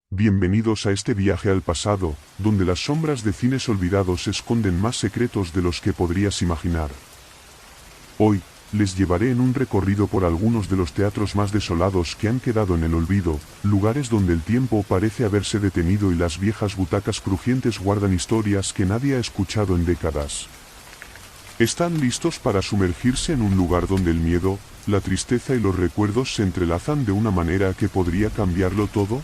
Bienvenidos a este viaje al pasado, donde las sombras de cines olvidados esconden más secretos de los que podrías imaginar. Hoy, les llevaré en un recorrido por algunos de los teatros más desolados que han quedado en el olvido, lugares donde el tiempo parece haberse detenido y las viejas butacas crujientes guardan historias que nadie ha escuchado en décadas. ¿Están listos para sumergirse en un lugar donde el miedo, la tristeza y los recuerdos se entrelazan de una manera que podría cambiarlo todo?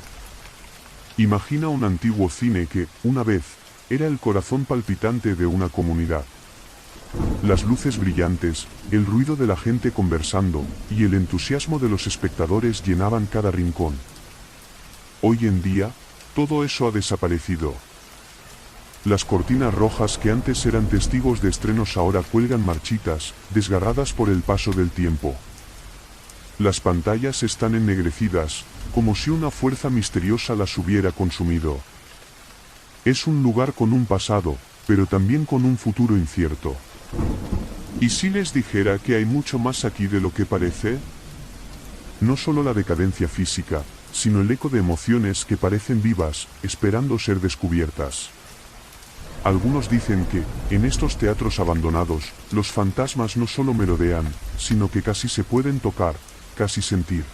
Imagina un antiguo cine que, una vez, era el corazón palpitante de una comunidad. Las luces brillantes, el ruido de la gente conversando, y el entusiasmo de los espectadores llenaban cada rincón. Hoy en día, todo eso ha desaparecido. Las cortinas rojas que antes eran testigos de estrenos ahora cuelgan marchitas, desgarradas por el paso del tiempo. Las pantallas están ennegrecidas, como si una fuerza misteriosa las hubiera consumido. Es un lugar con un pasado, pero también con un futuro incierto. ¿Y si les dijera que hay mucho más aquí de lo que parece? No solo la decadencia física, sino el eco de emociones que parecen vivas, esperando ser descubiertas. Algunos dicen que, en estos teatros abandonados, los fantasmas no solo merodean, sino que casi se pueden tocar, casi sentir.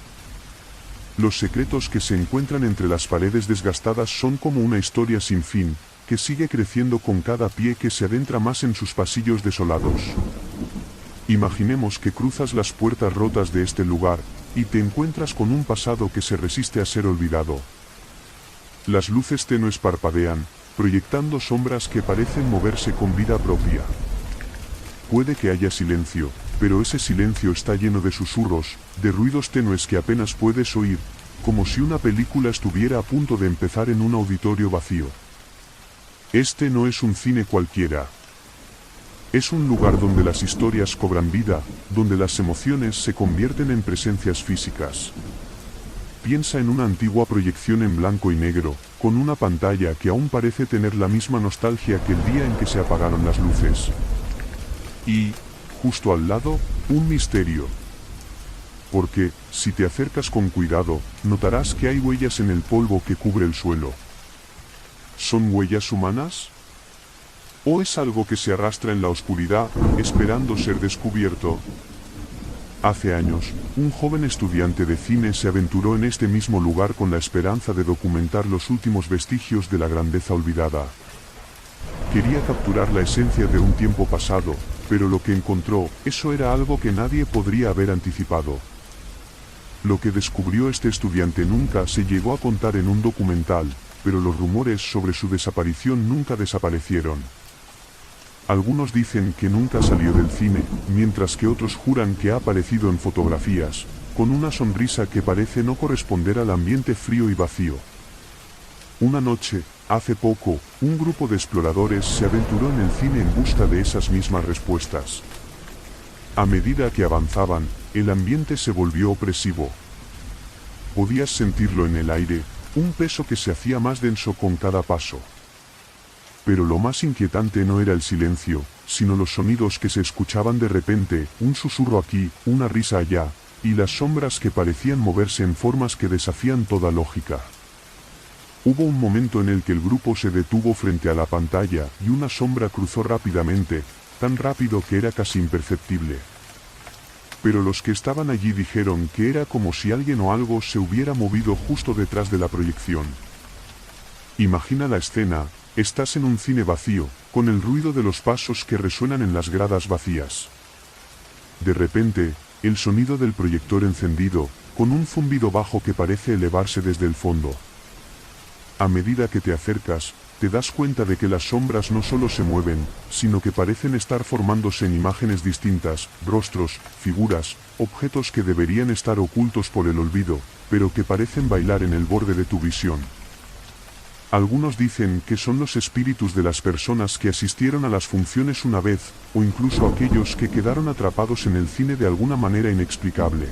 Los secretos que se encuentran entre las paredes desgastadas son como una historia sin fin, que sigue creciendo con cada pie que se adentra más en sus pasillos desolados. Imaginemos que cruzas las puertas rotas de este lugar, y te encuentras con un pasado que se resiste a ser olvidado. Las luces tenues parpadean, proyectando sombras que parecen moverse con vida propia. Puede que haya silencio, pero ese silencio está lleno de susurros, de ruidos tenues que apenas puedes oír, como si una película estuviera a punto de empezar en un auditorio vacío. Este no es un cine cualquiera. Es un lugar donde las historias cobran vida, donde las emociones se convierten en presencias físicas. Piensa en una antigua proyección en blanco y negro, con una pantalla que aún parece tener la misma nostalgia que el día en que se apagaron las luces. Y, justo al lado, un misterio. Porque, si te acercas con cuidado, notarás que hay huellas en el polvo que cubre el suelo. ¿Son huellas humanas? ¿O es algo que se arrastra en la oscuridad, esperando ser descubierto? Hace años, un joven estudiante de cine se aventuró en este mismo lugar con la esperanza de documentar los últimos vestigios de la grandeza olvidada. Quería capturar la esencia de un tiempo pasado, pero lo que encontró, eso era algo que nadie podría haber anticipado. Lo que descubrió este estudiante nunca se llegó a contar en un documental, pero los rumores sobre su desaparición nunca desaparecieron. Algunos dicen que nunca salió del cine, mientras que otros juran que ha aparecido en fotografías, con una sonrisa que parece no corresponder al ambiente frío y vacío. Una noche, hace poco, un grupo de exploradores se aventuró en el cine en busca de esas mismas respuestas. A medida que avanzaban, el ambiente se volvió opresivo. Podías sentirlo en el aire, un peso que se hacía más denso con cada paso. Pero lo más inquietante no era el silencio, sino los sonidos que se escuchaban de repente, un susurro aquí, una risa allá, y las sombras que parecían moverse en formas que desafían toda lógica. Hubo un momento en el que el grupo se detuvo frente a la pantalla y una sombra cruzó rápidamente, tan rápido que era casi imperceptible. Pero los que estaban allí dijeron que era como si alguien o algo se hubiera movido justo detrás de la proyección. Imagina la escena. Estás en un cine vacío, con el ruido de los pasos que resuenan en las gradas vacías. De repente, el sonido del proyector encendido, con un zumbido bajo que parece elevarse desde el fondo. A medida que te acercas, te das cuenta de que las sombras no solo se mueven, sino que parecen estar formándose en imágenes distintas, rostros, figuras, objetos que deberían estar ocultos por el olvido, pero que parecen bailar en el borde de tu visión. Algunos dicen que son los espíritus de las personas que asistieron a las funciones una vez, o incluso aquellos que quedaron atrapados en el cine de alguna manera inexplicable.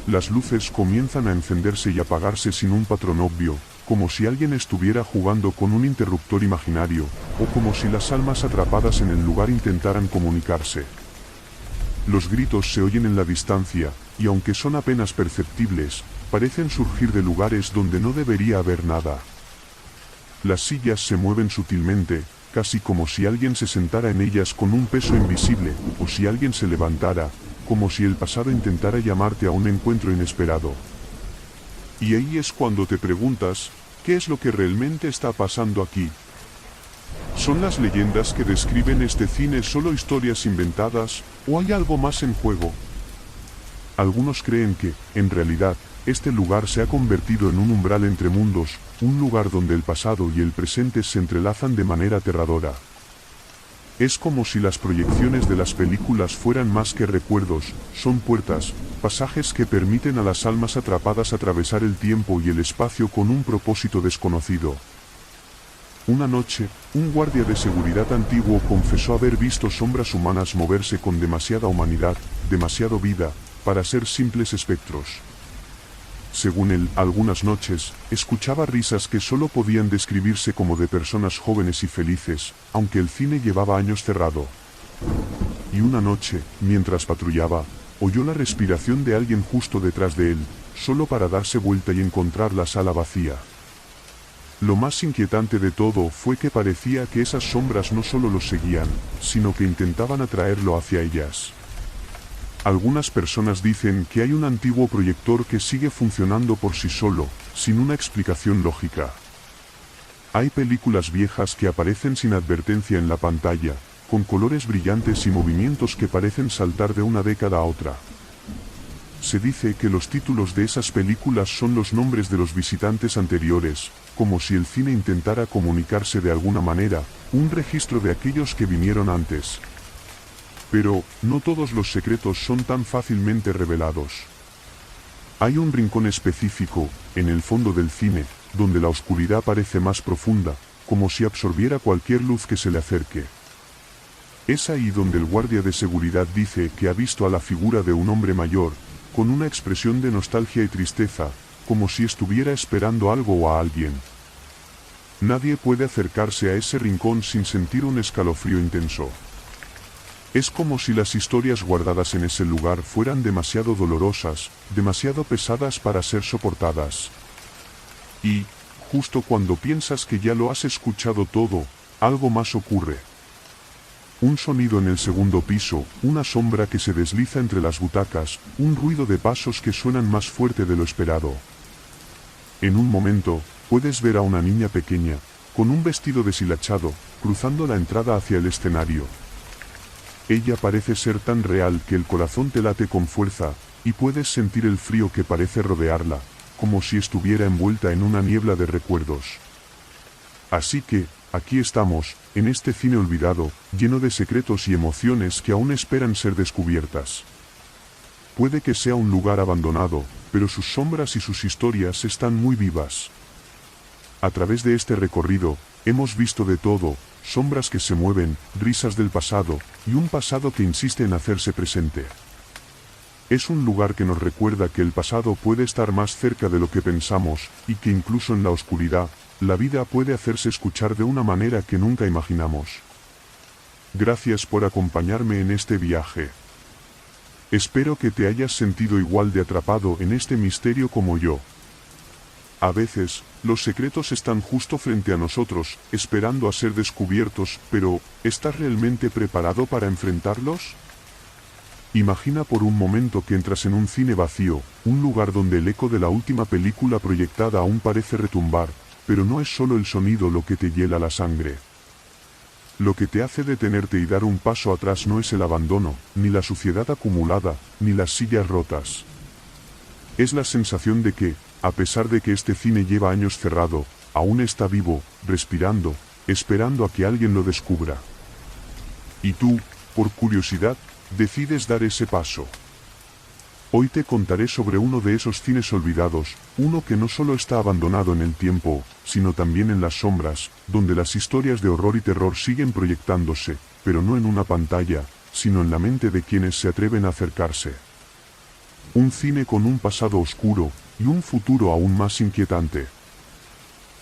Las luces comienzan a encenderse y apagarse sin un patrón obvio, como si alguien estuviera jugando con un interruptor imaginario, o como si las almas atrapadas en el lugar intentaran comunicarse. Los gritos se oyen en la distancia, y aunque son apenas perceptibles, parecen surgir de lugares donde no debería haber nada. Las sillas se mueven sutilmente, casi como si alguien se sentara en ellas con un peso invisible, o si alguien se levantara, como si el pasado intentara llamarte a un encuentro inesperado. Y ahí es cuando te preguntas, ¿qué es lo que realmente está pasando aquí? ¿Son las leyendas que describen este cine solo historias inventadas, o hay algo más en juego? Algunos creen que, en realidad, este lugar se ha convertido en un umbral entre mundos, un lugar donde el pasado y el presente se entrelazan de manera aterradora. Es como si las proyecciones de las películas fueran más que recuerdos, son puertas, pasajes que permiten a las almas atrapadas atravesar el tiempo y el espacio con un propósito desconocido. Una noche, un guardia de seguridad antiguo confesó haber visto sombras humanas moverse con demasiada humanidad, demasiado vida, para ser simples espectros. Según él, algunas noches, escuchaba risas que solo podían describirse como de personas jóvenes y felices, aunque el cine llevaba años cerrado. Y una noche, mientras patrullaba, oyó la respiración de alguien justo detrás de él, solo para darse vuelta y encontrar la sala vacía. Lo más inquietante de todo fue que parecía que esas sombras no solo lo seguían, sino que intentaban atraerlo hacia ellas. Algunas personas dicen que hay un antiguo proyector que sigue funcionando por sí solo, sin una explicación lógica. Hay películas viejas que aparecen sin advertencia en la pantalla, con colores brillantes y movimientos que parecen saltar de una década a otra. Se dice que los títulos de esas películas son los nombres de los visitantes anteriores, como si el cine intentara comunicarse de alguna manera, un registro de aquellos que vinieron antes. Pero, no todos los secretos son tan fácilmente revelados. Hay un rincón específico, en el fondo del cine, donde la oscuridad parece más profunda, como si absorbiera cualquier luz que se le acerque. Es ahí donde el guardia de seguridad dice que ha visto a la figura de un hombre mayor, con una expresión de nostalgia y tristeza, como si estuviera esperando algo o a alguien. Nadie puede acercarse a ese rincón sin sentir un escalofrío intenso. Es como si las historias guardadas en ese lugar fueran demasiado dolorosas, demasiado pesadas para ser soportadas. Y, justo cuando piensas que ya lo has escuchado todo, algo más ocurre. Un sonido en el segundo piso, una sombra que se desliza entre las butacas, un ruido de pasos que suenan más fuerte de lo esperado. En un momento, puedes ver a una niña pequeña, con un vestido deshilachado, cruzando la entrada hacia el escenario. Ella parece ser tan real que el corazón te late con fuerza, y puedes sentir el frío que parece rodearla, como si estuviera envuelta en una niebla de recuerdos. Así que, aquí estamos, en este cine olvidado, lleno de secretos y emociones que aún esperan ser descubiertas. Puede que sea un lugar abandonado, pero sus sombras y sus historias están muy vivas. A través de este recorrido, hemos visto de todo, sombras que se mueven, risas del pasado, y un pasado que insiste en hacerse presente. Es un lugar que nos recuerda que el pasado puede estar más cerca de lo que pensamos, y que incluso en la oscuridad, la vida puede hacerse escuchar de una manera que nunca imaginamos. Gracias por acompañarme en este viaje. Espero que te hayas sentido igual de atrapado en este misterio como yo. A veces, los secretos están justo frente a nosotros, esperando a ser descubiertos, pero, ¿estás realmente preparado para enfrentarlos? Imagina por un momento que entras en un cine vacío, un lugar donde el eco de la última película proyectada aún parece retumbar, pero no es solo el sonido lo que te hiela la sangre. Lo que te hace detenerte y dar un paso atrás no es el abandono, ni la suciedad acumulada, ni las sillas rotas. Es la sensación de que, a pesar de que este cine lleva años cerrado, aún está vivo, respirando, esperando a que alguien lo descubra. Y tú, por curiosidad, decides dar ese paso. Hoy te contaré sobre uno de esos cines olvidados, uno que no solo está abandonado en el tiempo, sino también en las sombras, donde las historias de horror y terror siguen proyectándose, pero no en una pantalla, sino en la mente de quienes se atreven a acercarse. Un cine con un pasado oscuro, y un futuro aún más inquietante.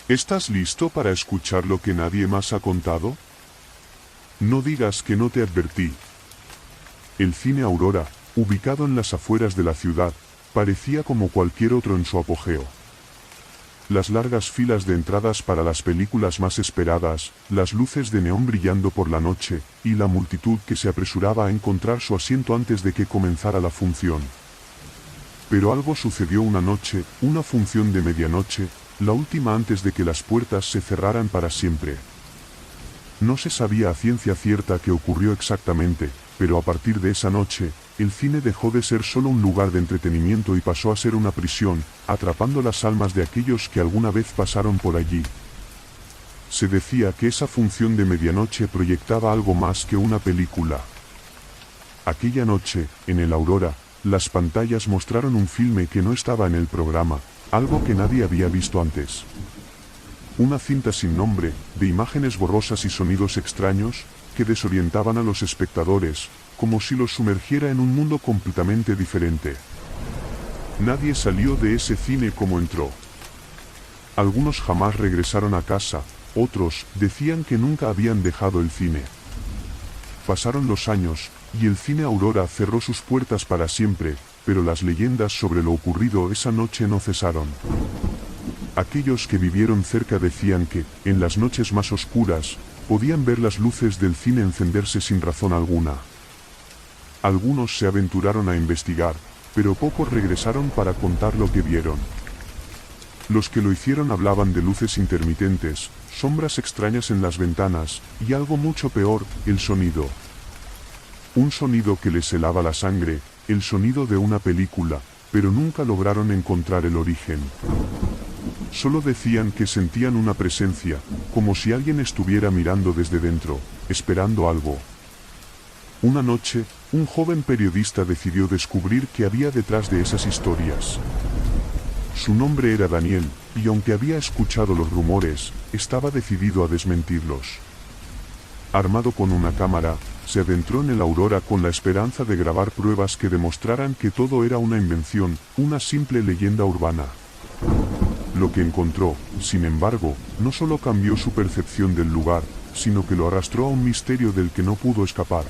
¿Estás listo para escuchar lo que nadie más ha contado? No digas que no te advertí. El cine Aurora, ubicado en las afueras de la ciudad, parecía como cualquier otro en su apogeo. Las largas filas de entradas para las películas más esperadas, las luces de neón brillando por la noche, y la multitud que se apresuraba a encontrar su asiento antes de que comenzara la función. Pero algo sucedió una noche, una función de medianoche, la última antes de que las puertas se cerraran para siempre. No se sabía a ciencia cierta qué ocurrió exactamente, pero a partir de esa noche, el cine dejó de ser solo un lugar de entretenimiento y pasó a ser una prisión, atrapando las almas de aquellos que alguna vez pasaron por allí. Se decía que esa función de medianoche proyectaba algo más que una película. Aquella noche, en el Aurora, las pantallas mostraron un filme que no estaba en el programa, algo que nadie había visto antes. Una cinta sin nombre, de imágenes borrosas y sonidos extraños, que desorientaban a los espectadores, como si los sumergiera en un mundo completamente diferente. Nadie salió de ese cine como entró. Algunos jamás regresaron a casa, otros decían que nunca habían dejado el cine. Pasaron los años, y el cine Aurora cerró sus puertas para siempre, pero las leyendas sobre lo ocurrido esa noche no cesaron. Aquellos que vivieron cerca decían que, en las noches más oscuras, podían ver las luces del cine encenderse sin razón alguna. Algunos se aventuraron a investigar, pero pocos regresaron para contar lo que vieron. Los que lo hicieron hablaban de luces intermitentes, sombras extrañas en las ventanas, y algo mucho peor, el sonido. Un sonido que les helaba la sangre, el sonido de una película, pero nunca lograron encontrar el origen. Solo decían que sentían una presencia, como si alguien estuviera mirando desde dentro, esperando algo. Una noche, un joven periodista decidió descubrir qué había detrás de esas historias. Su nombre era Daniel, y aunque había escuchado los rumores, estaba decidido a desmentirlos. Armado con una cámara, se adentró en el Aurora con la esperanza de grabar pruebas que demostraran que todo era una invención, una simple leyenda urbana. Lo que encontró, sin embargo, no solo cambió su percepción del lugar, sino que lo arrastró a un misterio del que no pudo escapar.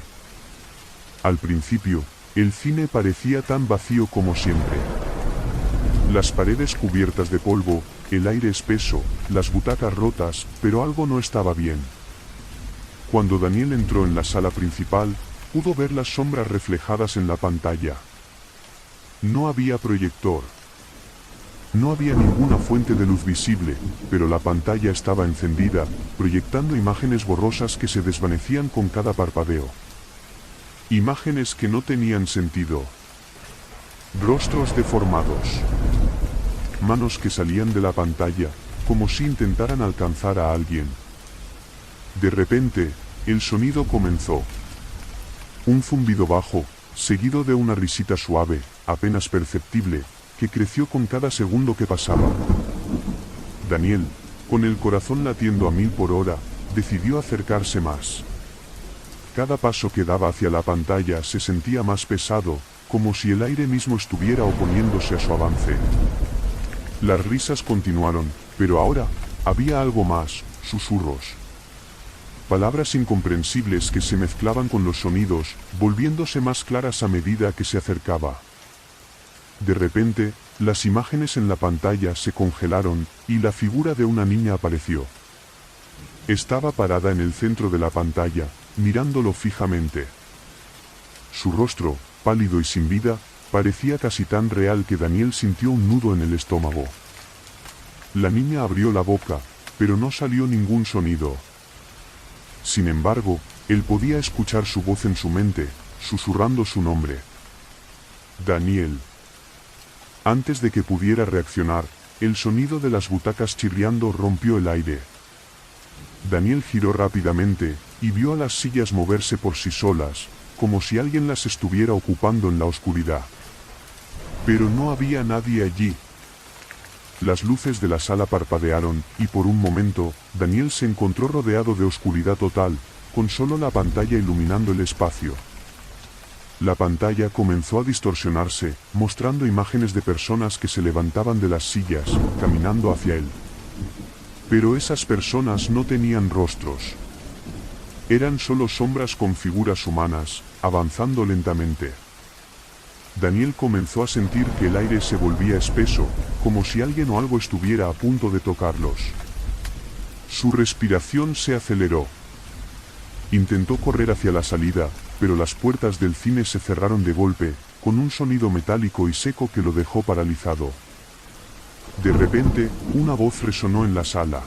Al principio, el cine parecía tan vacío como siempre. Las paredes cubiertas de polvo, el aire espeso, las butacas rotas, pero algo no estaba bien. Cuando Daniel entró en la sala principal, pudo ver las sombras reflejadas en la pantalla. No había proyector. No había ninguna fuente de luz visible, pero la pantalla estaba encendida, proyectando imágenes borrosas que se desvanecían con cada parpadeo. Imágenes que no tenían sentido. Rostros deformados. Manos que salían de la pantalla, como si intentaran alcanzar a alguien. De repente, el sonido comenzó. Un zumbido bajo, seguido de una risita suave, apenas perceptible, que creció con cada segundo que pasaba. Daniel, con el corazón latiendo a 1000 por hora, decidió acercarse más. Cada paso que daba hacia la pantalla se sentía más pesado, como si el aire mismo estuviera oponiéndose a su avance. Las risas continuaron, pero ahora, había algo más, susurros. Palabras incomprensibles que se mezclaban con los sonidos, volviéndose más claras a medida que se acercaba. De repente, las imágenes en la pantalla se congelaron, y la figura de una niña apareció. Estaba parada en el centro de la pantalla, mirándolo fijamente. Su rostro, pálido y sin vida, parecía casi tan real que Daniel sintió un nudo en el estómago. La niña abrió la boca, pero no salió ningún sonido. Sin embargo, él podía escuchar su voz en su mente, susurrando su nombre. Daniel. Antes de que pudiera reaccionar, el sonido de las butacas chirriando rompió el aire. Daniel giró rápidamente, y vio a las sillas moverse por sí solas, como si alguien las estuviera ocupando en la oscuridad. Pero no había nadie allí. Las luces de la sala parpadearon, y por un momento, Daniel se encontró rodeado de oscuridad total, con solo la pantalla iluminando el espacio. La pantalla comenzó a distorsionarse, mostrando imágenes de personas que se levantaban de las sillas, caminando hacia él. Pero esas personas no tenían rostros. Eran solo sombras con figuras humanas, avanzando lentamente. Daniel comenzó a sentir que el aire se volvía espeso, como si alguien o algo estuviera a punto de tocarlos. Su respiración se aceleró. Intentó correr hacia la salida, pero las puertas del cine se cerraron de golpe, con un sonido metálico y seco que lo dejó paralizado. De repente, una voz resonó en la sala.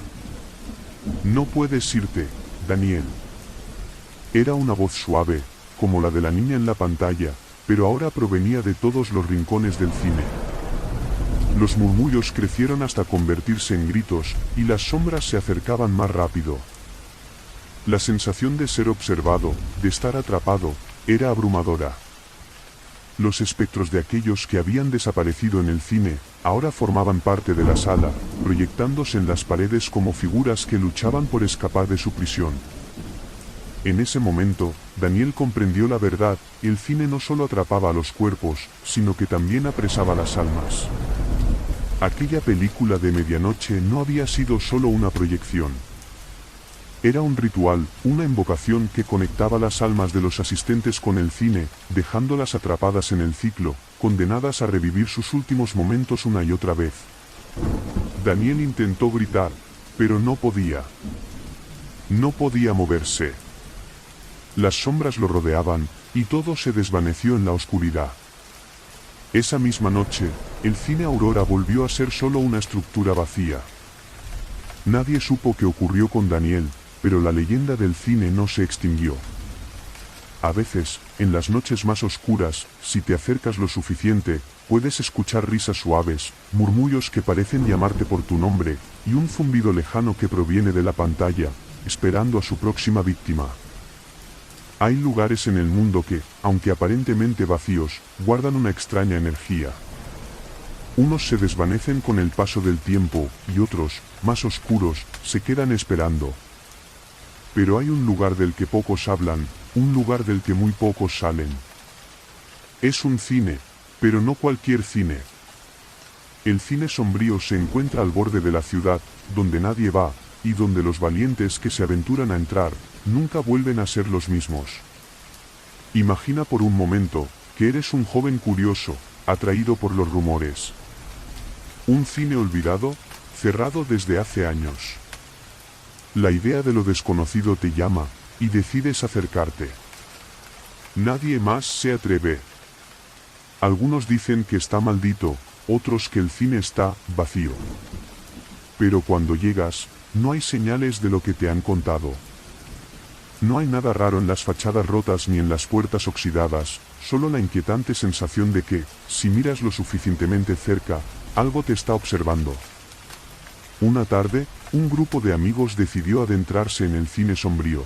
«No puedes irte, Daniel». Era una voz suave, como la de la niña en la pantalla, pero ahora provenía de todos los rincones del cine. Los murmullos crecieron hasta convertirse en gritos, y las sombras se acercaban más rápido. La sensación de ser observado, de estar atrapado, era abrumadora. Los espectros de aquellos que habían desaparecido en el cine, ahora formaban parte de la sala, proyectándose en las paredes como figuras que luchaban por escapar de su prisión. En ese momento, Daniel comprendió la verdad: el cine no solo atrapaba a los cuerpos, sino que también apresaba las almas. Aquella película de medianoche no había sido solo una proyección. Era un ritual, una invocación que conectaba las almas de los asistentes con el cine, dejándolas atrapadas en el ciclo, condenadas a revivir sus últimos momentos una y otra vez. Daniel intentó gritar, pero no podía. No podía moverse. Las sombras lo rodeaban, y todo se desvaneció en la oscuridad. Esa misma noche, el cine Aurora volvió a ser solo una estructura vacía. Nadie supo qué ocurrió con Daniel, pero la leyenda del cine no se extinguió. A veces, en las noches más oscuras, si te acercas lo suficiente, puedes escuchar risas suaves, murmullos que parecen llamarte por tu nombre, y un zumbido lejano que proviene de la pantalla, esperando a su próxima víctima. Hay lugares en el mundo que, aunque aparentemente vacíos, guardan una extraña energía. Unos se desvanecen con el paso del tiempo, y otros, más oscuros, se quedan esperando. Pero hay un lugar del que pocos hablan, un lugar del que muy pocos salen. Es un cine, pero no cualquier cine. El cine sombrío se encuentra al borde de la ciudad, donde nadie va, y donde los valientes que se aventuran a entrar, nunca vuelven a ser los mismos. Imagina por un momento, que eres un joven curioso, atraído por los rumores. Un cine olvidado, cerrado desde hace años. La idea de lo desconocido te llama, y decides acercarte. Nadie más se atreve. Algunos dicen que está maldito, otros que el cine está vacío. Pero cuando llegas, no hay señales de lo que te han contado. No hay nada raro en las fachadas rotas ni en las puertas oxidadas, solo la inquietante sensación de que, si miras lo suficientemente cerca, algo te está observando. Una tarde, un grupo de amigos decidió adentrarse en el cine sombrío.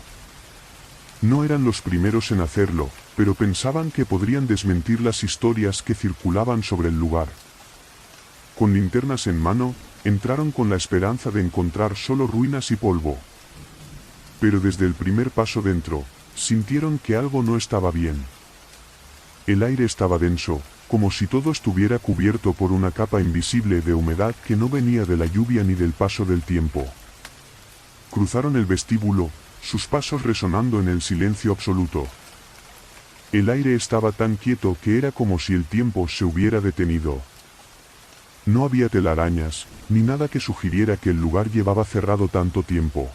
No eran los primeros en hacerlo, pero pensaban que podrían desmentir las historias que circulaban sobre el lugar. Con linternas en mano, entraron con la esperanza de encontrar solo ruinas y polvo. Pero desde el primer paso dentro, sintieron que algo no estaba bien. El aire estaba denso, como si todo estuviera cubierto por una capa invisible de humedad que no venía de la lluvia ni del paso del tiempo. Cruzaron el vestíbulo, sus pasos resonando en el silencio absoluto. El aire estaba tan quieto que era como si el tiempo se hubiera detenido. No había telarañas, ni nada que sugiriera que el lugar llevaba cerrado tanto tiempo.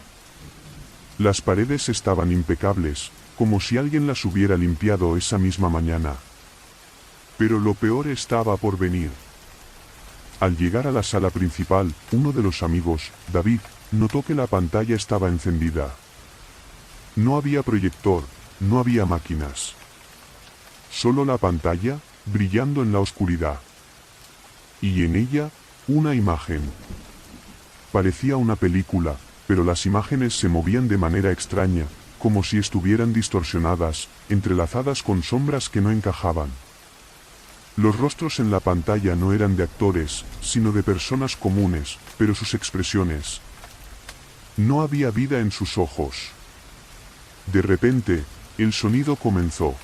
Las paredes estaban impecables, como si alguien las hubiera limpiado esa misma mañana. Pero lo peor estaba por venir. Al llegar a la sala principal, uno de los amigos, David, notó que la pantalla estaba encendida. No había proyector, no había máquinas. Solo la pantalla, brillando en la oscuridad. Y en ella, una imagen. Parecía una película, pero las imágenes se movían de manera extraña, como si estuvieran distorsionadas, entrelazadas con sombras que no encajaban. Los rostros en la pantalla no eran de actores, sino de personas comunes, pero sus expresiones. No había vida en sus ojos. De repente, el sonido comenzó.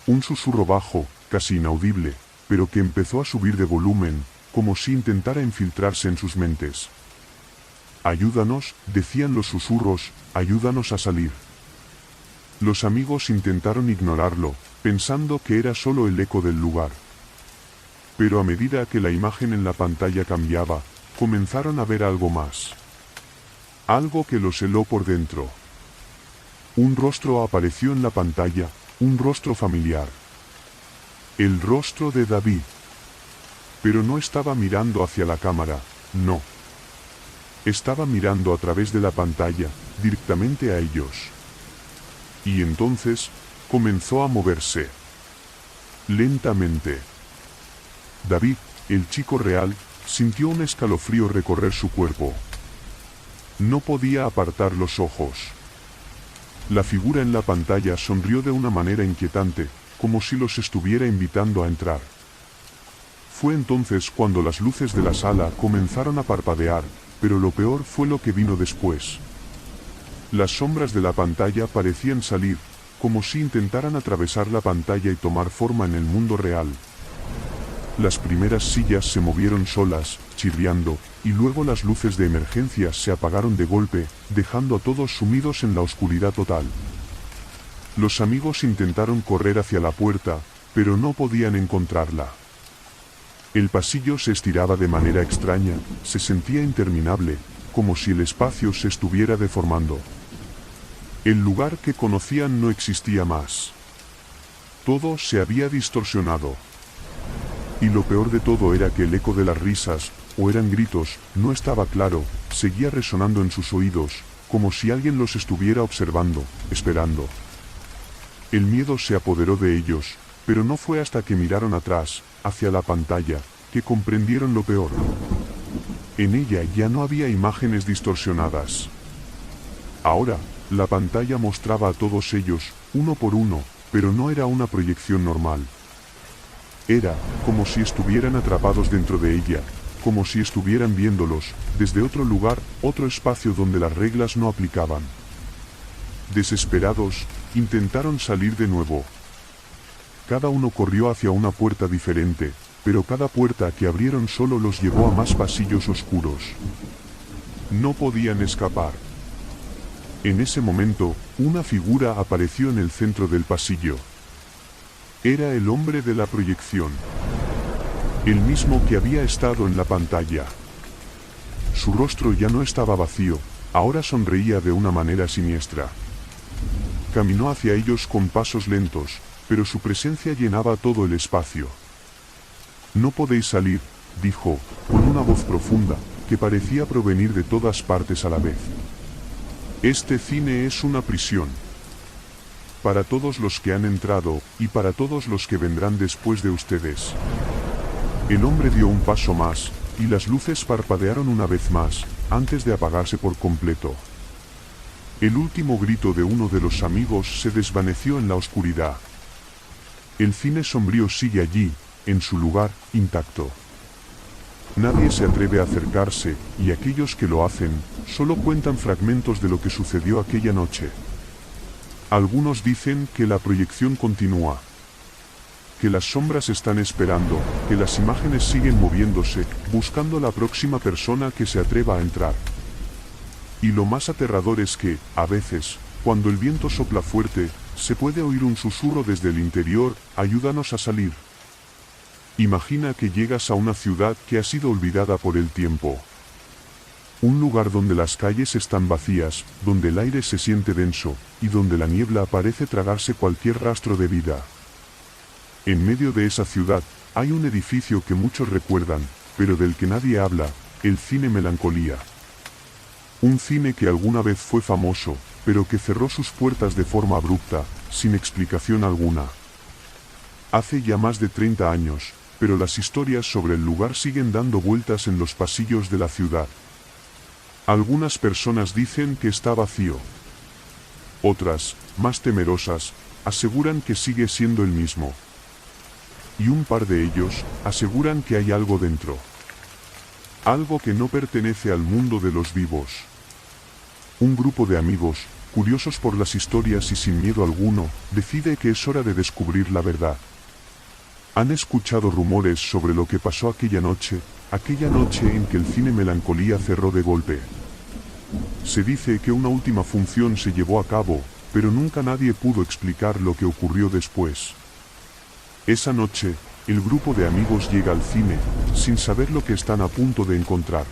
Un susurro bajo, casi inaudible, pero que empezó a subir de volumen, como si intentara infiltrarse en sus mentes. «Ayúdanos», decían los susurros, «ayúdanos a salir». Los amigos intentaron ignorarlo, pensando que era solo el eco del lugar. Pero a medida que la imagen en la pantalla cambiaba, comenzaron a ver algo más. Algo que los heló por dentro. Un rostro apareció en la pantalla, un rostro familiar. El rostro de David. Pero no estaba mirando hacia la cámara, no. Estaba mirando a través de la pantalla, directamente a ellos. Y entonces, comenzó a moverse. Lentamente. David, el chico real, sintió un escalofrío recorrer su cuerpo. No podía apartar los ojos. La figura en la pantalla sonrió de una manera inquietante, como si los estuviera invitando a entrar. Fue entonces cuando las luces de la sala comenzaron a parpadear, pero lo peor fue lo que vino después. Las sombras de la pantalla parecían salir, como si intentaran atravesar la pantalla y tomar forma en el mundo real. Las primeras sillas se movieron solas, chirriando, y luego las luces de emergencia se apagaron de golpe, dejando a todos sumidos en la oscuridad total. Los amigos intentaron correr hacia la puerta, pero no podían encontrarla. El pasillo se estiraba de manera extraña, se sentía interminable, como si el espacio se estuviera deformando. El lugar que conocían no existía más. Todo se había distorsionado. Y lo peor de todo era que el eco de las risas, o eran gritos, no estaba claro, seguía resonando en sus oídos, como si alguien los estuviera observando, esperando. El miedo se apoderó de ellos, pero no fue hasta que miraron atrás, hacia la pantalla, que comprendieron lo peor. En ella ya no había imágenes distorsionadas. Ahora, la pantalla mostraba a todos ellos, uno por uno, pero no era una proyección normal. Era como si estuvieran atrapados dentro de ella, como si estuvieran viéndolos, desde otro lugar, otro espacio donde las reglas no aplicaban. Desesperados, intentaron salir de nuevo. Cada uno corrió hacia una puerta diferente, pero cada puerta que abrieron solo los llevó a más pasillos oscuros. No podían escapar. En ese momento, una figura apareció en el centro del pasillo. Era el hombre de la proyección. El mismo que había estado en la pantalla. Su rostro ya no estaba vacío, ahora sonreía de una manera siniestra. Caminó hacia ellos con pasos lentos, pero su presencia llenaba todo el espacio. «No podéis salir», dijo, con una voz profunda, que parecía provenir de todas partes a la vez. «Este cine es una prisión. Para todos los que han entrado, y para todos los que vendrán después de ustedes». El hombre dio un paso más, y las luces parpadearon una vez más, antes de apagarse por completo. El último grito de uno de los amigos se desvaneció en la oscuridad. El cine sombrío sigue allí, en su lugar, intacto. Nadie se atreve a acercarse, y aquellos que lo hacen, solo cuentan fragmentos de lo que sucedió aquella noche. Algunos dicen que la proyección continúa, que las sombras están esperando, que las imágenes siguen moviéndose, buscando la próxima persona que se atreva a entrar. Y lo más aterrador es que, a veces, cuando el viento sopla fuerte, se puede oír un susurro desde el interior: «Ayúdanos a salir». Imagina que llegas a una ciudad que ha sido olvidada por el tiempo. Un lugar donde las calles están vacías, donde el aire se siente denso, y donde la niebla parece tragarse cualquier rastro de vida. En medio de esa ciudad, hay un edificio que muchos recuerdan, pero del que nadie habla: el Cine Melancolía. Un cine que alguna vez fue famoso, pero que cerró sus puertas de forma abrupta, sin explicación alguna. Hace ya más de 30 años, pero las historias sobre el lugar siguen dando vueltas en los pasillos de la ciudad. Algunas personas dicen que está vacío. Otras, más temerosas, aseguran que sigue siendo el mismo. Y un par de ellos aseguran que hay algo dentro. Algo que no pertenece al mundo de los vivos. Un grupo de amigos, curiosos por las historias y sin miedo alguno, decide que es hora de descubrir la verdad. Han escuchado rumores sobre lo que pasó aquella noche en que el Cine Melancolía cerró de golpe. Se dice que una última función se llevó a cabo, pero nunca nadie pudo explicar lo que ocurrió después. Esa noche, el grupo de amigos llega al cine, sin saber lo que están a punto de encontrar.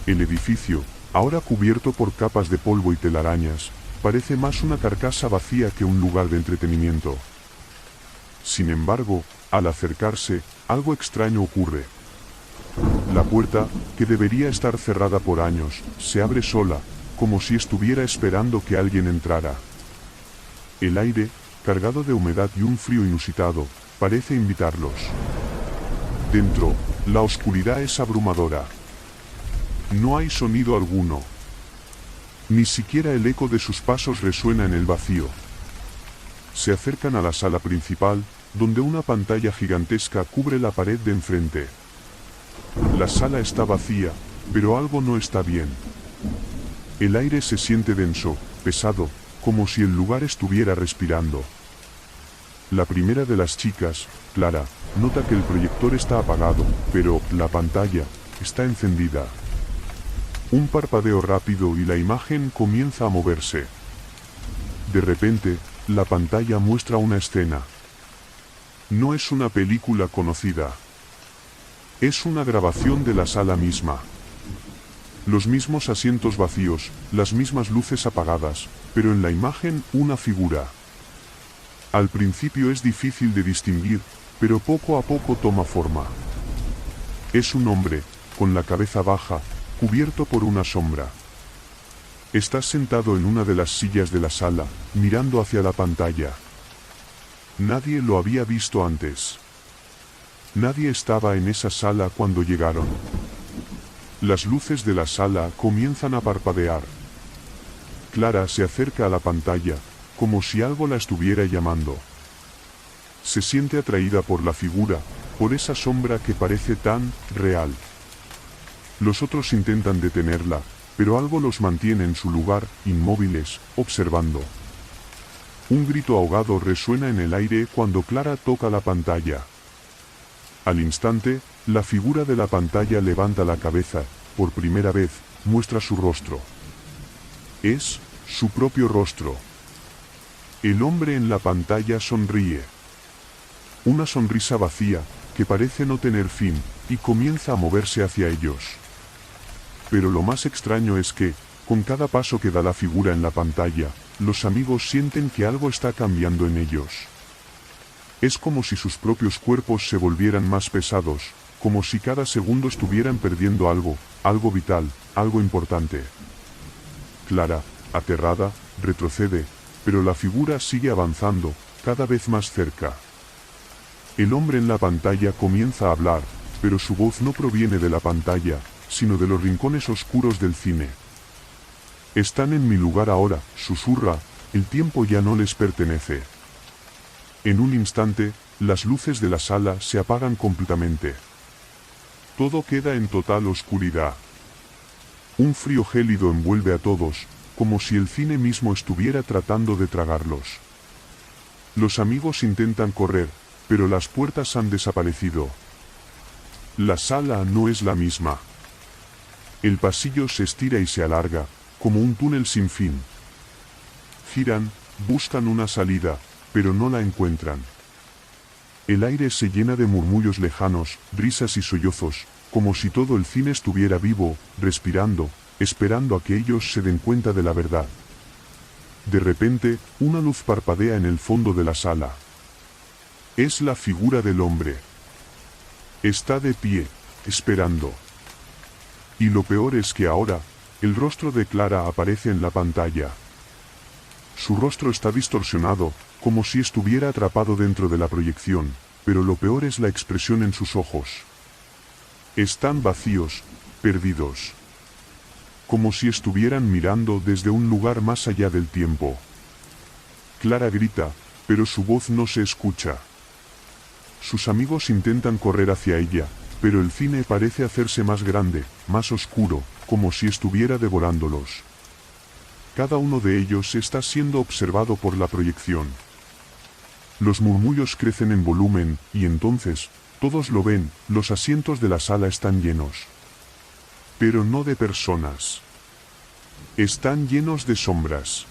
El edificio, ahora cubierto por capas de polvo y telarañas, parece más una carcasa vacía que un lugar de entretenimiento. Sin embargo, al acercarse, algo extraño ocurre. La puerta, que debería estar cerrada por años, se abre sola, como si estuviera esperando que alguien entrara. El aire, cargado de humedad y un frío inusitado, parece invitarlos. Dentro, la oscuridad es abrumadora. No hay sonido alguno. Ni siquiera el eco de sus pasos resuena en el vacío. Se acercan a la sala principal, donde una pantalla gigantesca cubre la pared de enfrente. La sala está vacía, pero algo no está bien. El aire se siente denso, pesado, como si el lugar estuviera respirando. La primera de las chicas, Clara, nota que el proyector está apagado, pero la pantalla está encendida. Un parpadeo rápido y la imagen comienza a moverse. De repente, la pantalla muestra una escena. No es una película conocida. Es una grabación de la sala misma. Los mismos asientos vacíos, las mismas luces apagadas, pero en la imagen una figura. Al principio es difícil de distinguir, pero poco a poco toma forma. Es un hombre, con la cabeza baja, cubierto por una sombra. Está sentado en una de las sillas de la sala, mirando hacia la pantalla. Nadie lo había visto antes. Nadie estaba en esa sala cuando llegaron. Las luces de la sala comienzan a parpadear. Clara se acerca a la pantalla, como si algo la estuviera llamando. Se siente atraída por la figura, por esa sombra que parece tan real. Los otros intentan detenerla, pero algo los mantiene en su lugar, inmóviles, observando. Un grito ahogado resuena en el aire cuando Clara toca la pantalla. Al instante, la figura de la pantalla levanta la cabeza, por primera vez, muestra su rostro. Es su propio rostro. El hombre en la pantalla sonríe. Una sonrisa vacía, que parece no tener fin, y comienza a moverse hacia ellos. Pero lo más extraño es que, con cada paso que da la figura en la pantalla, los amigos sienten que algo está cambiando en ellos. Es como si sus propios cuerpos se volvieran más pesados, como si cada segundo estuvieran perdiendo algo vital, algo importante. Clara, aterrada, retrocede, pero la figura sigue avanzando, cada vez más cerca. El hombre en la pantalla comienza a hablar, pero su voz no proviene de la pantalla, sino de los rincones oscuros del cine. Están en mi lugar ahora, susurra, el tiempo ya no les pertenece. En un instante, las luces de la sala se apagan completamente. Todo queda en total oscuridad. Un frío gélido envuelve a todos, como si el cine mismo estuviera tratando de tragarlos. Los amigos intentan correr, pero las puertas han desaparecido. La sala no es la misma. El pasillo se estira y se alarga, como un túnel sin fin. Giran, buscan una salida, pero no la encuentran. El aire se llena de murmullos lejanos, risas y sollozos, como si todo el cine estuviera vivo, respirando, esperando a que ellos se den cuenta de la verdad. De repente, una luz parpadea en el fondo de la sala. Es la figura del hombre. Está de pie, esperando. Y lo peor es que ahora, el rostro de Clara aparece en la pantalla. Su rostro está distorsionado, como si estuviera atrapado dentro de la proyección, pero lo peor es la expresión en sus ojos. Están vacíos, perdidos. Como si estuvieran mirando desde un lugar más allá del tiempo. Clara grita, pero su voz no se escucha. Sus amigos intentan correr hacia ella, pero el cine parece hacerse más grande, más oscuro, como si estuviera devorándolos. Cada uno de ellos está siendo observado por la proyección. Los murmullos crecen en volumen, y entonces, todos lo ven, los asientos de la sala están llenos. Pero no de personas. Están llenos de sombras.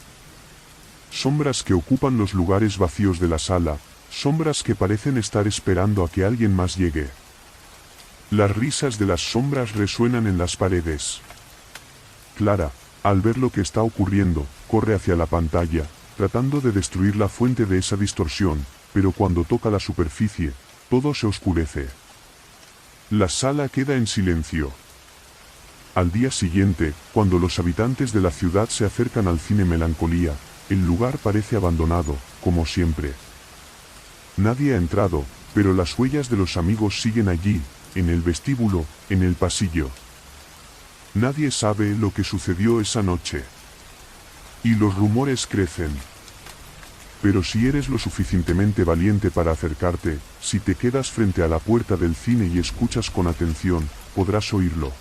Sombras que ocupan los lugares vacíos de la sala, sombras que parecen estar esperando a que alguien más llegue. Las risas de las sombras resuenan en las paredes. Clara, al ver lo que está ocurriendo, corre hacia la pantalla, tratando de destruir la fuente de esa distorsión, pero cuando toca la superficie, todo se oscurece. La sala queda en silencio. Al día siguiente, cuando los habitantes de la ciudad se acercan al cine Melancolía, el lugar parece abandonado, como siempre. Nadie ha entrado, pero las huellas de los amigos siguen allí, en el vestíbulo, en el pasillo. Nadie sabe lo que sucedió esa noche. Y los rumores crecen. Pero si eres lo suficientemente valiente para acercarte, si te quedas frente a la puerta del cine y escuchas con atención, podrás oírlo.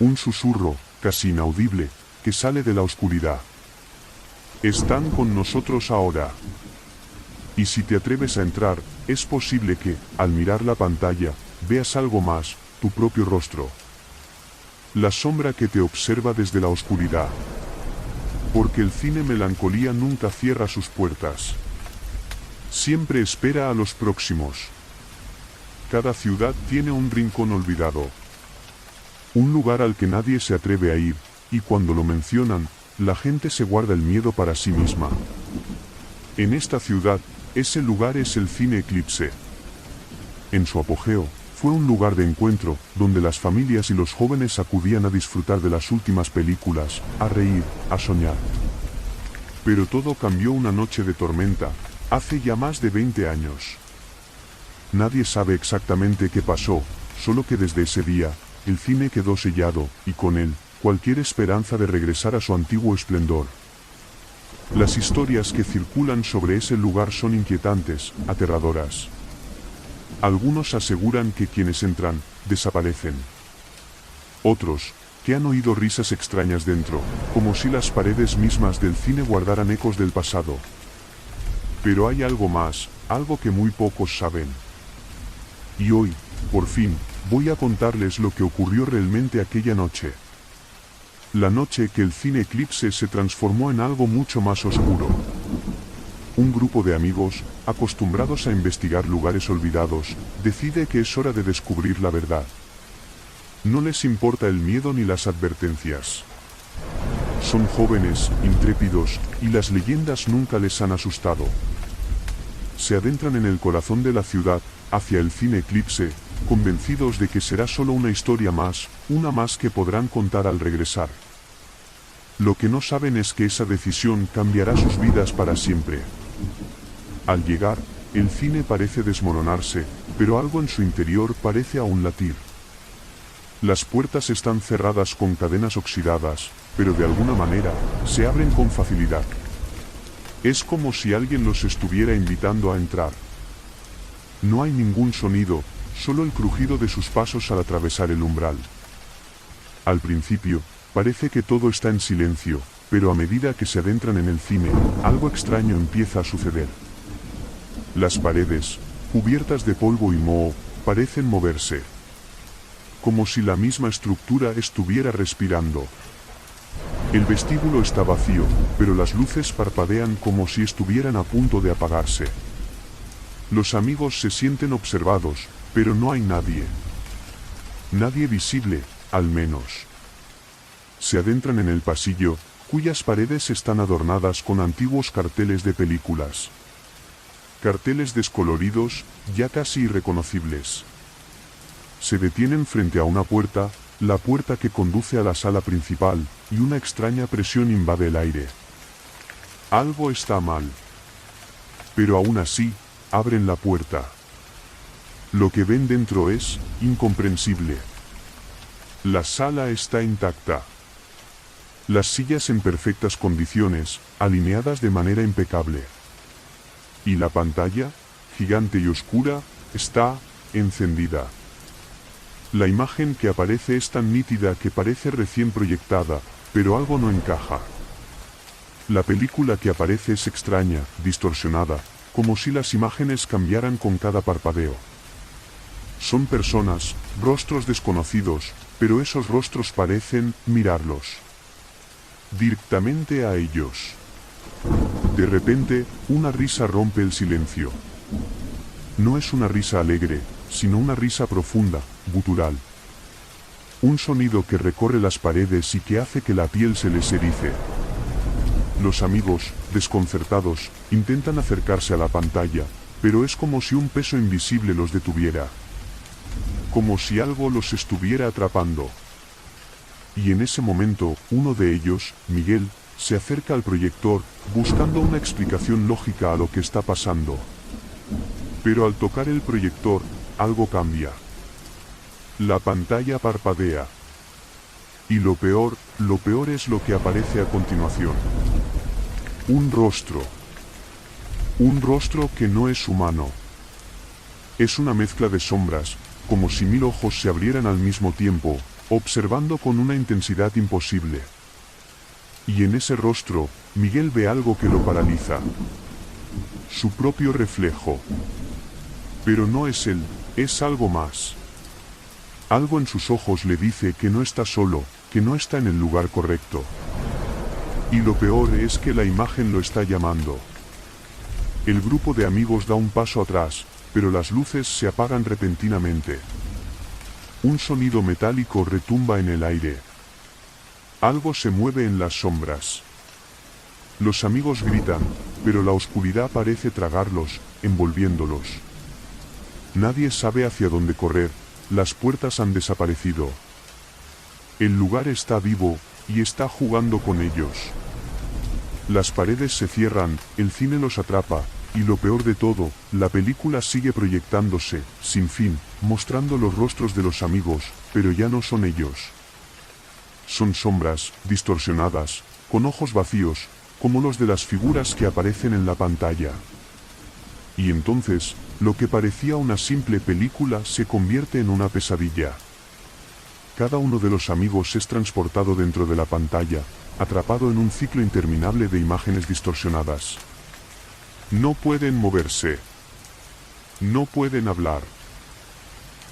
Un susurro, casi inaudible, que sale de la oscuridad. Están con nosotros ahora. Y si te atreves a entrar, es posible que, al mirar la pantalla, veas algo más, tu propio rostro. La sombra que te observa desde la oscuridad. Porque el cine Melancolía nunca cierra sus puertas. Siempre espera a los próximos. Cada ciudad tiene un rincón olvidado. Un lugar al que nadie se atreve a ir, y cuando lo mencionan, la gente se guarda el miedo para sí misma. En esta ciudad, ese lugar es el Cine Eclipse. En su apogeo, fue un lugar de encuentro, donde las familias y los jóvenes acudían a disfrutar de las últimas películas, a reír, a soñar. Pero todo cambió una noche de tormenta, hace ya más de 20 años. Nadie sabe exactamente qué pasó, solo que desde ese día, el cine quedó sellado, y con él, cualquier esperanza de regresar a su antiguo esplendor. Las historias que circulan sobre ese lugar son inquietantes, aterradoras. Algunos aseguran que quienes entran, desaparecen. Otros, que han oído risas extrañas dentro, como si las paredes mismas del cine guardaran ecos del pasado. Pero hay algo más, algo que muy pocos saben. Y hoy, por fin, voy a contarles lo que ocurrió realmente aquella noche. La noche que el Cine Eclipse se transformó en algo mucho más oscuro. Un grupo de amigos, acostumbrados a investigar lugares olvidados, decide que es hora de descubrir la verdad. No les importa el miedo ni las advertencias. Son jóvenes, intrépidos, y las leyendas nunca les han asustado. Se adentran en el corazón de la ciudad, hacia el Cine Eclipse, convencidos de que será solo una historia más, una más que podrán contar al regresar. Lo que no saben es que esa decisión cambiará sus vidas para siempre. Al llegar, el cine parece desmoronarse, pero algo en su interior parece aún latir. Las puertas están cerradas con cadenas oxidadas, pero de alguna manera, se abren con facilidad. Es como si alguien los estuviera invitando a entrar. No hay ningún sonido, solo el crujido de sus pasos al atravesar el umbral. Al principio, parece que todo está en silencio, pero a medida que se adentran en el cine, algo extraño empieza a suceder. Las paredes, cubiertas de polvo y moho, parecen moverse. Como si la misma estructura estuviera respirando. El vestíbulo está vacío, pero las luces parpadean como si estuvieran a punto de apagarse. Los amigos se sienten observados, pero no hay nadie. Nadie visible, al menos. Se adentran en el pasillo, cuyas paredes están adornadas con antiguos carteles de películas. Carteles descoloridos, ya casi irreconocibles. Se detienen frente a una puerta, la puerta que conduce a la sala principal, y una extraña presión invade el aire. Algo está mal. Pero aún así, abren la puerta. Lo que ven dentro es incomprensible. La sala está intacta. Las sillas en perfectas condiciones, alineadas de manera impecable. Y la pantalla, gigante y oscura, está encendida. La imagen que aparece es tan nítida que parece recién proyectada, pero algo no encaja. La película que aparece es extraña, distorsionada, como si las imágenes cambiaran con cada parpadeo. Son personas, rostros desconocidos, pero esos rostros parecen mirarlos directamente a ellos. De repente, una risa rompe el silencio. No es una risa alegre, sino una risa profunda, gutural. Un sonido que recorre las paredes y que hace que la piel se les erice. Los amigos, desconcertados, intentan acercarse a la pantalla, pero es como si un peso invisible los detuviera. Como si algo los estuviera atrapando. Y en ese momento, uno de ellos, Miguel, se acerca al proyector, buscando una explicación lógica a lo que está pasando. Pero al tocar el proyector, algo cambia. La pantalla parpadea. Y lo peor es lo que aparece a continuación. Un rostro. Un rostro que no es humano. Es una mezcla de sombras, como si 1000 ojos se abrieran al mismo tiempo, observando con una intensidad imposible. Y en ese rostro, Miguel ve algo que lo paraliza. Su propio reflejo. Pero no es él, es algo más. Algo en sus ojos le dice que no está solo, que no está en el lugar correcto. Y lo peor es que la imagen lo está llamando. El grupo de amigos da un paso atrás, pero las luces se apagan repentinamente. Un sonido metálico retumba en el aire. Algo se mueve en las sombras. Los amigos gritan, pero la oscuridad parece tragarlos, envolviéndolos. Nadie sabe hacia dónde correr, las puertas han desaparecido. El lugar está vivo, y está jugando con ellos. Las paredes se cierran, el cine los atrapa, y lo peor de todo, la película sigue proyectándose, sin fin, mostrando los rostros de los amigos, pero ya no son ellos. Son sombras, distorsionadas, con ojos vacíos, como los de las figuras que aparecen en la pantalla. Y entonces, lo que parecía una simple película se convierte en una pesadilla. Cada uno de los amigos es transportado dentro de la pantalla, atrapado en un ciclo interminable de imágenes distorsionadas. No pueden moverse. No pueden hablar.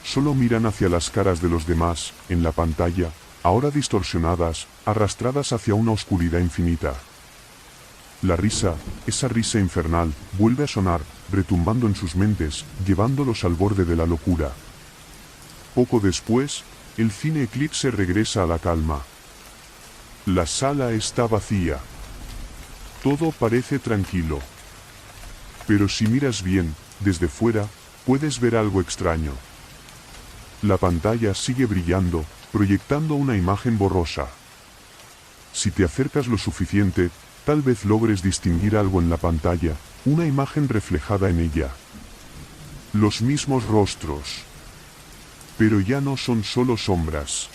Solo miran hacia las caras de los demás, en la pantalla, ahora distorsionadas, arrastradas hacia una oscuridad infinita. La risa, esa risa infernal, vuelve a sonar, retumbando en sus mentes, llevándolos al borde de la locura. Poco después, el cine Eclipse regresa a la calma. La sala está vacía. Todo parece tranquilo. Pero si miras bien, desde fuera, puedes ver algo extraño. La pantalla sigue brillando, proyectando una imagen borrosa. Si te acercas lo suficiente, tal vez logres distinguir algo en la pantalla, una imagen reflejada en ella. Los mismos rostros. Pero ya no son solo sombras.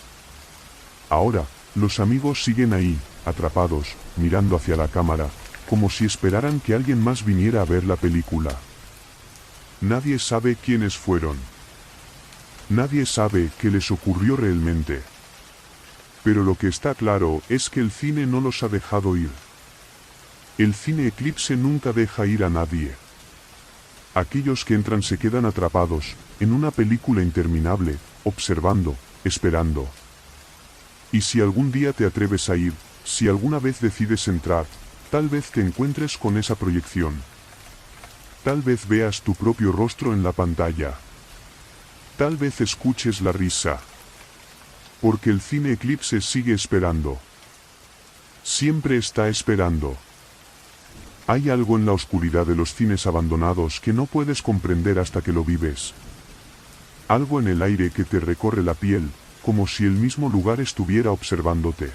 Ahora, los amigos siguen ahí, atrapados, mirando hacia la cámara, como si esperaran que alguien más viniera a ver la película. Nadie sabe quiénes fueron. Nadie sabe qué les ocurrió realmente. Pero lo que está claro es que el cine no los ha dejado ir. El cine Eclipse nunca deja ir a nadie. Aquellos que entran se quedan atrapados, en una película interminable, observando, esperando. Y si algún día te atreves a ir, si alguna vez decides entrar, tal vez te encuentres con esa proyección. Tal vez veas tu propio rostro en la pantalla. Tal vez escuches la risa. Porque el cine Eclipse sigue esperando. Siempre está esperando. Hay algo en la oscuridad de los cines abandonados que no puedes comprender hasta que lo vives. Algo en el aire que te recorre la piel, como si el mismo lugar estuviera observándote.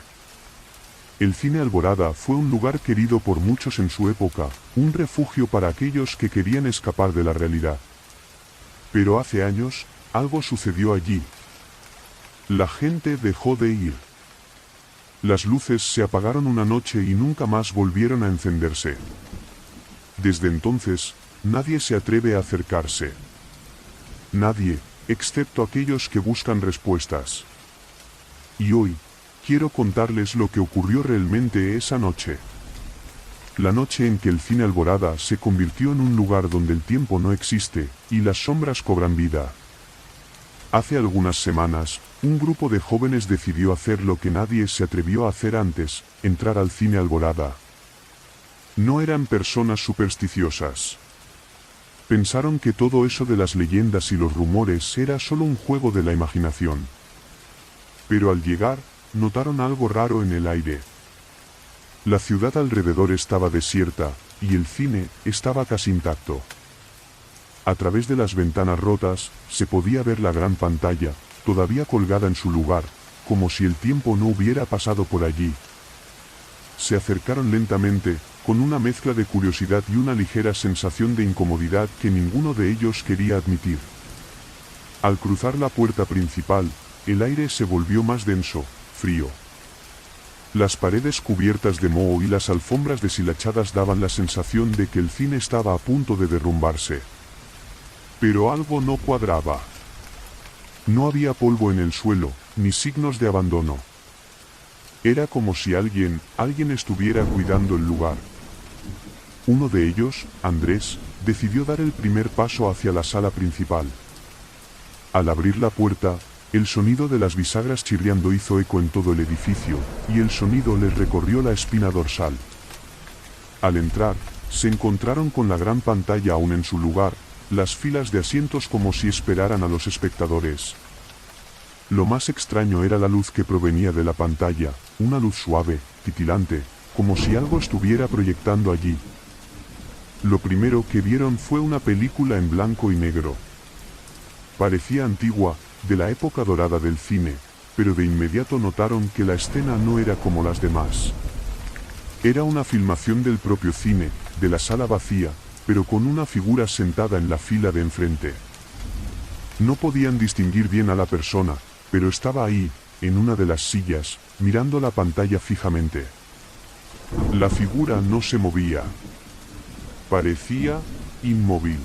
El cine Alborada fue un lugar querido por muchos en su época, un refugio para aquellos que querían escapar de la realidad. Pero hace años, algo sucedió allí. La gente dejó de ir. Las luces se apagaron una noche y nunca más volvieron a encenderse. Desde entonces, nadie se atreve a acercarse. Nadie, excepto aquellos que buscan respuestas. Y hoy, quiero contarles lo que ocurrió realmente esa noche. La noche en que el cine Alborada se convirtió en un lugar donde el tiempo no existe, y las sombras cobran vida. Hace algunas semanas, un grupo de jóvenes decidió hacer lo que nadie se atrevió a hacer antes, entrar al cine Alborada. No eran personas supersticiosas. Pensaron que todo eso de las leyendas y los rumores era solo un juego de la imaginación. Pero al llegar, notaron algo raro en el aire. La ciudad alrededor estaba desierta, y el cine estaba casi intacto. A través de las ventanas rotas, se podía ver la gran pantalla, todavía colgada en su lugar, como si el tiempo no hubiera pasado por allí. Se acercaron lentamente, con una mezcla de curiosidad y una ligera sensación de incomodidad que ninguno de ellos quería admitir. Al cruzar la puerta principal, el aire se volvió más denso, frío. Las paredes cubiertas de moho y las alfombras deshilachadas daban la sensación de que el cine estaba a punto de derrumbarse. Pero algo no cuadraba. No había polvo en el suelo, ni signos de abandono. Era como si alguien estuviera cuidando el lugar. Uno de ellos, Andrés, decidió dar el primer paso hacia la sala principal. Al abrir la puerta, el sonido de las bisagras chirriando hizo eco en todo el edificio, y el sonido les recorrió la espina dorsal. Al entrar, se encontraron con la gran pantalla aún en su lugar, las filas de asientos como si esperaran a los espectadores. Lo más extraño era la luz que provenía de la pantalla, una luz suave, titilante, como si algo estuviera proyectando allí. Lo primero que vieron fue una película en blanco y negro. Parecía antigua, de la época dorada del cine, pero de inmediato notaron que la escena no era como las demás. Era una filmación del propio cine, de la sala vacía, pero con una figura sentada en la fila de enfrente. No podían distinguir bien a la persona, pero estaba ahí, en una de las sillas, mirando la pantalla fijamente. La figura no se movía. Parecía inmóvil.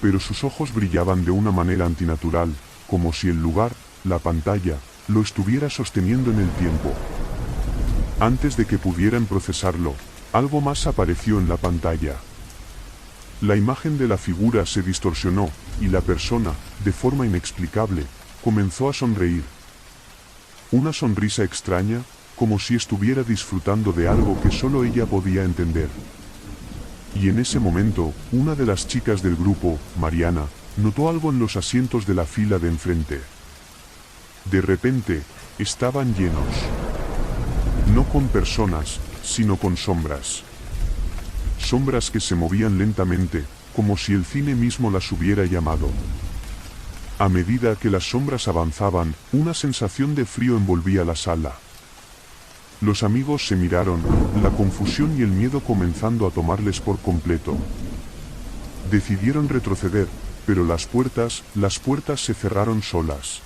Pero sus ojos brillaban de una manera antinatural, como si el lugar, la pantalla, lo estuviera sosteniendo en el tiempo. Antes de que pudieran procesarlo, algo más apareció en la pantalla. La imagen de la figura se distorsionó, y la persona, de forma inexplicable, comenzó a sonreír. Una sonrisa extraña, como si estuviera disfrutando de algo que solo ella podía entender. Y en ese momento, una de las chicas del grupo, Mariana, notó algo en los asientos de la fila de enfrente. De repente, estaban llenos. No con personas, sino con sombras. Sombras que se movían lentamente, como si el cine mismo las hubiera llamado. A medida que las sombras avanzaban, una sensación de frío envolvía la sala. Los amigos se miraron, la confusión y el miedo comenzando a tomarles por completo. Decidieron retroceder, pero las puertas se cerraron solas.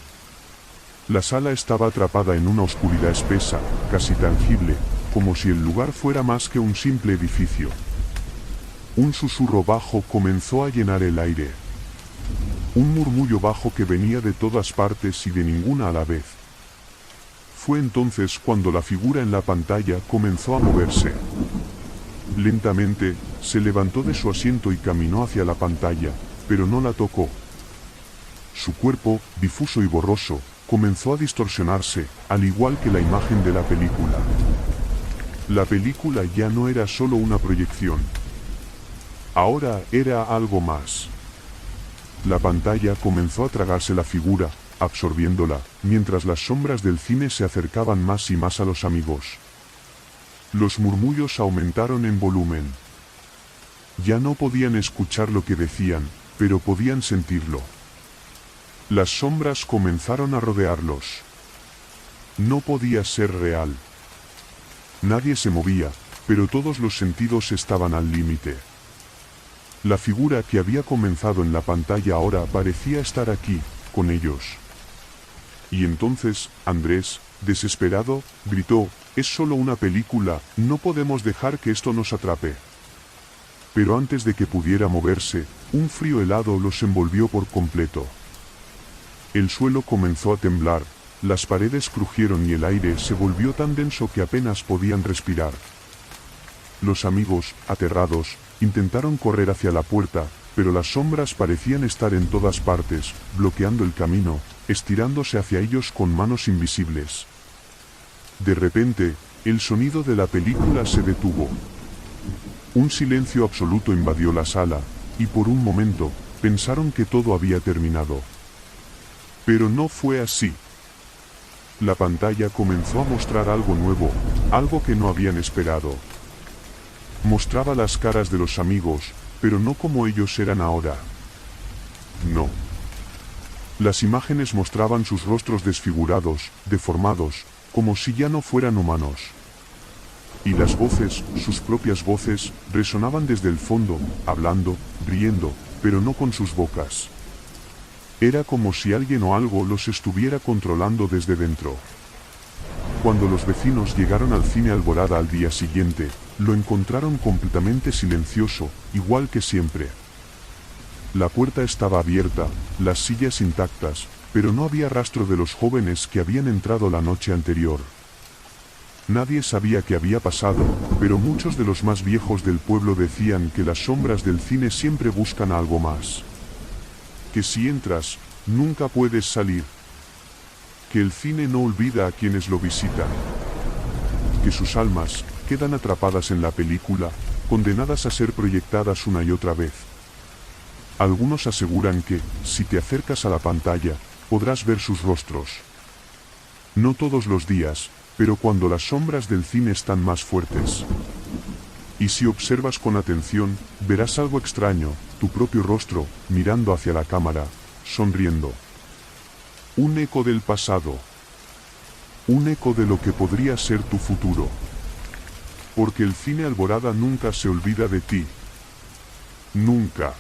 La sala estaba atrapada en una oscuridad espesa, casi tangible, como si el lugar fuera más que un simple edificio. Un susurro bajo comenzó a llenar el aire. Un murmullo bajo que venía de todas partes y de ninguna a la vez. Fue entonces cuando la figura en la pantalla comenzó a moverse. Lentamente, se levantó de su asiento y caminó hacia la pantalla, pero no la tocó. Su cuerpo, difuso y borroso, comenzó a distorsionarse, al igual que la imagen de la película. La película ya no era solo una proyección. Ahora era algo más. La pantalla comenzó a tragarse la figura, absorbiéndola, mientras las sombras del cine se acercaban más y más a los amigos. Los murmullos aumentaron en volumen. Ya no podían escuchar lo que decían, pero podían sentirlo. Las sombras comenzaron a rodearlos. No podía ser real. Nadie se movía, pero todos los sentidos estaban al límite. La figura que había comenzado en la pantalla ahora parecía estar aquí, con ellos. Y entonces, Andrés, desesperado, gritó: «Es solo una película, no podemos dejar que esto nos atrape». Pero antes de que pudiera moverse, un frío helado los envolvió por completo. El suelo comenzó a temblar, las paredes crujieron y el aire se volvió tan denso que apenas podían respirar. Los amigos, aterrados, intentaron correr hacia la puerta, pero las sombras parecían estar en todas partes, bloqueando el camino, estirándose hacia ellos con manos invisibles. De repente, el sonido de la película se detuvo. Un silencio absoluto invadió la sala, y por un momento, pensaron que todo había terminado. Pero no fue así. La pantalla comenzó a mostrar algo nuevo, algo que no habían esperado. Mostraba las caras de los amigos, pero no como ellos eran ahora. No. Las imágenes mostraban sus rostros desfigurados, deformados, como si ya no fueran humanos. Y las voces, sus propias voces, resonaban desde el fondo, hablando, riendo, pero no con sus bocas. Era como si alguien o algo los estuviera controlando desde dentro. Cuando los vecinos llegaron al cine Alborada al día siguiente, lo encontraron completamente silencioso, igual que siempre. La puerta estaba abierta, las sillas intactas, pero no había rastro de los jóvenes que habían entrado la noche anterior. Nadie sabía qué había pasado, pero muchos de los más viejos del pueblo decían que las sombras del cine siempre buscan algo más. Que si entras, nunca puedes salir. Que el cine no olvida a quienes lo visitan. Que sus almas quedan atrapadas en la película, condenadas a ser proyectadas una y otra vez. Algunos aseguran que, si te acercas a la pantalla, podrás ver sus rostros. No todos los días, pero cuando las sombras del cine están más fuertes. Y si observas con atención, verás algo extraño, tu propio rostro, mirando hacia la cámara, sonriendo. Un eco del pasado. Un eco de lo que podría ser tu futuro. Porque el cine Alborada nunca se olvida de ti. Nunca.